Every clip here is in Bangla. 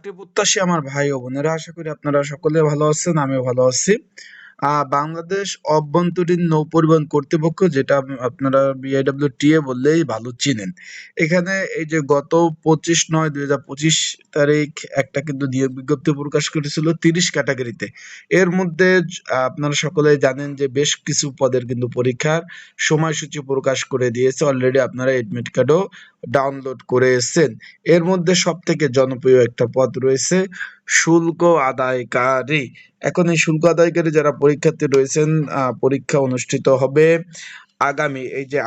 চাকরি প্রত্যাশী আমার ভাই ও বোনেরা, আশা করি আপনারা সকলে ভালো আছেন, আমিও ভালো আছি। বাংলাদেশ অভ্যন্তরীণ নৌ পরিবহন কর্তৃপক্ষ, যেটা আপনারা BIWTA বললেই ভালো চিনেন। এখানে এই যে গত 25/9/2025 তারিখ একটা কিন্তু নিয়োগ বিজ্ঞপ্তি প্রকাশ করেছিল 30 ক্যাটাগরিতে। এর মধ্যে আপনারা সকলেই জানেন যে বেশ কিছু পদের কিন্তু পরীক্ষার সময়সূচি প্রকাশ করে দিয়েছে অলরেডি। আপনারা এডমিট কার্ডও ডাউনলোড করে এসেছেন। এর মধ্যে সব থেকে জনপ্রিয় একটা পদ রয়েছে শুল্ক আদায়কারী। এখন এই শুল্ক আদায়কারী যারা পরীক্ষার্থী রয়েছেন, পরীক্ষা অনুষ্ঠিত হবে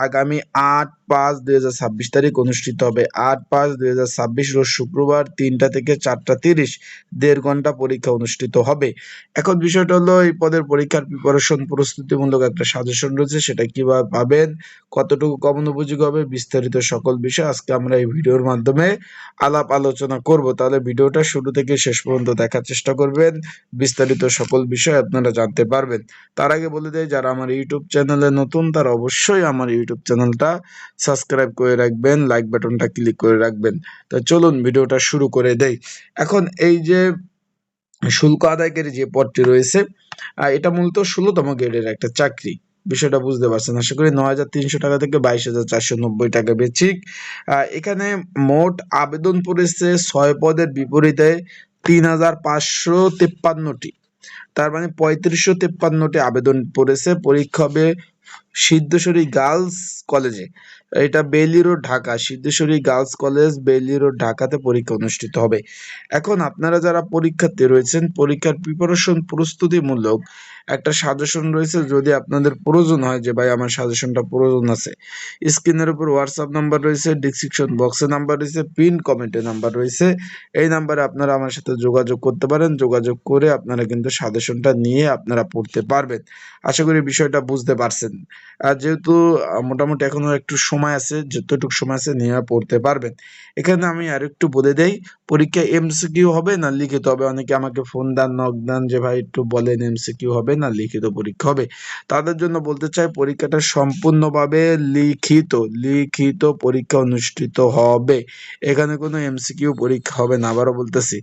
আগামী 8/5/2026 তারিখ অনুষ্ঠিত হবে। 8/5/2026 রোজ শুক্রবার 3টা থেকে 4টা 30, 1.5 ঘন্টা পরীক্ষা অনুষ্ঠিত হবে। এখন বিষয়টা হলো, এই পদের পরীক্ষার প্রিপারেশন প্রস্তুতিমূলক একটা সাজেশন রয়েছে, সেটা কিভাবে পাবেন, কতটুকু কমন উপযোগী হবে, বিস্তারিত সকল বিষয় আজকে আমরা এই ভিডিওর মাধ্যমে আলাপ আলোচনা করব। তাহলে ভিডিওটা শুরু থেকে শেষ পর্যন্ত দেখার চেষ্টা করবেন, বিস্তারিত সকল বিষয় আপনারা জানতে পারবেন। তার আগে বলে দেই, যারা আমার ইউটিউব চ্যানেলে নতুন তারা অবশ্যই আমার ইউটিউব চ্যানেলটা সাবস্ক্রাইব করে রাখবেন, লাইক বাটনটা ক্লিক করে রাখবেন। তো চলুন ভিডিওটা শুরু করে দেই। এখন এই যে শুল্ক আদায়কারী যে পদটি রয়েছে, এটা মূলত 16তম গ্রেডের একটা চাকরি। বিষয়টা বুঝতে পারছেন আশা করি। 9,300 টাকা থেকে 22,490 টাকা বেচিক। এখানে মোট আবেদন পড়েছে 6 পদের বিপরীতে 3,553টি। তার মানে 3553টি আবেদন পড়েছে। পরীক্ষা হবে সিদ্ধেশ্বরী গার্লস কলেজে, এটা Bailey road Dhaka. Siddheswari girls college, Bailey road ঢাকাতে পরীক্ষা অনুষ্ঠিত হবে। এখন আপনারা যারা পরীক্ষার্থী রয়েছেন, পরীক্ষার প্রিপারেশন প্রস্তুতিমূলক একটা সাজেশন রয়েছে। যদি আপনাদের প্রয়োজন হয় যে ভাই আমার সাজেশনটা প্রয়োজন আছে, স্ক্রিনের উপর হোয়াটসঅ্যাপ নাম্বার রয়েছে, ডিসক্রিপশন বক্সে নাম্বার রয়েছে, পিন কমেন্টে নাম্বার রয়েছে। এই নাম্বারে আপনারা আমার সাথে যোগাযোগ করতে পারেন। যোগাযোগ করে আপনারা কিন্তু সাজেশনটা নিয়ে আপনারা পড়তে পারবেন। আশা করি বিষয়টা বুঝতে পারছেন। আর যেহেতু মোটামুটি এখনো একটু সময় আছে, যতটুকু সময় আছে নিয়ে পড়তে পারবেন। এখানে আমি আর একটু বলে দেই, পরীক্ষা MCQ হবে না লিখিত হবে। অনেকে আমাকে ফোন দেন, নক দেন যে ভাই একটু বলেন MCQ হবে না লিখিত পরীক্ষা হবে। তাদের জন্য বলতে চাই, পরীক্ষাটা সম্পূর্ণভাবে লিখিত পরীক্ষা অনুষ্ঠিত হবে। এখানে কোনো MCQ পরীক্ষা হবে না। আবারও বলতেছি,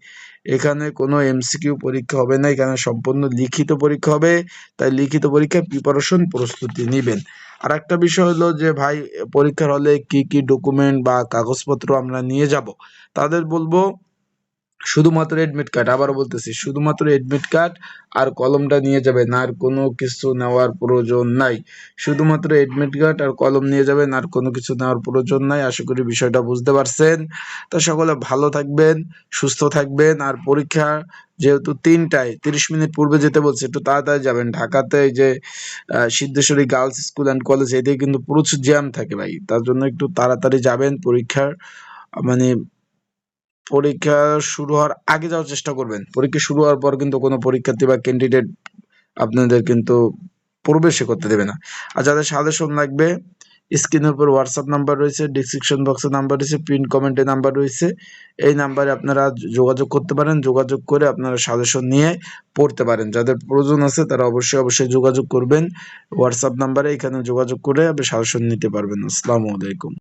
এখানে কোনো MCQ পরীক্ষা হবে না, এখানে সম্পূর্ণ লিখিত পরীক্ষা হবে। তাই লিখিত পরীক্ষার প্রিপারেশন প্রস্তুতি নেবেন। আর একটা বিষয় হলো যে ভাই, পরীক্ষার হলে কি কি ডকুমেন্ট বা কাগজপত্র আমরা নিয়ে যাব, তাদের বলবো শুধুমাত্র এডমিট কার্ড। আবারও বলতেছি, শুধুমাত্র এডমিট কার্ড আর কলমটা নিয়ে যাবেন, আর কোনো কিছু নেওয়ার প্রয়োজন নাই। শুধুমাত্র এডমিট কার্ড আর কলম নিয়ে যাবেন, আর কোনো কিছু নেওয়ার প্রয়োজন নাই। আশা করি বিষয়টা বুঝতে পারছেন। তো সকলে ভালো থাকবেন, সুস্থ থাকবেন। আর পরীক্ষা যেহেতু 3টায় 30 মিনিট পূর্বে যেতে বলছে, একটু তাড়াতাড়ি যাবেন। ঢাকাতে এই যে Siddheswari girls school and college, এদিকে কিন্তু প্রচুর জ্যাম থাকে ভাই, তার জন্য একটু তাড়াতাড়ি যাবেন। মানে পরীক্ষা শুরু হওয়ার আগে যাওয়ার চেষ্টা করবেন। পরীক্ষা শুরু হওয়ার পর কিন্তু কোনো পরীক্ষার্থী বা ক্যান্ডিডেট আপনাদের কিন্তু প্রবেশই করতে দেবে না। আর যাদের সাজেশন লাগবে, স্ক্রিনের উপর হোয়াটসঅ্যাপ নাম্বার রয়েছে, ডিসক্রিপশন বক্সে নাম্বার রয়েছে, পিন কমেন্টে নাম্বার রয়েছে। এই নাম্বারে আপনারা যোগাযোগ করতে পারেন। যোগাযোগ করে আপনারা সাজেশন নিয়ে পড়তে পারেন। যাদের প্রয়োজন আছে তারা অবশ্যই যোগাযোগ করবেন হোয়াটসঅ্যাপ নাম্বারে। এখানে যোগাযোগ করে আপনি সাজেশন নিতে পারবেন। আসসালামু আলাইকুম।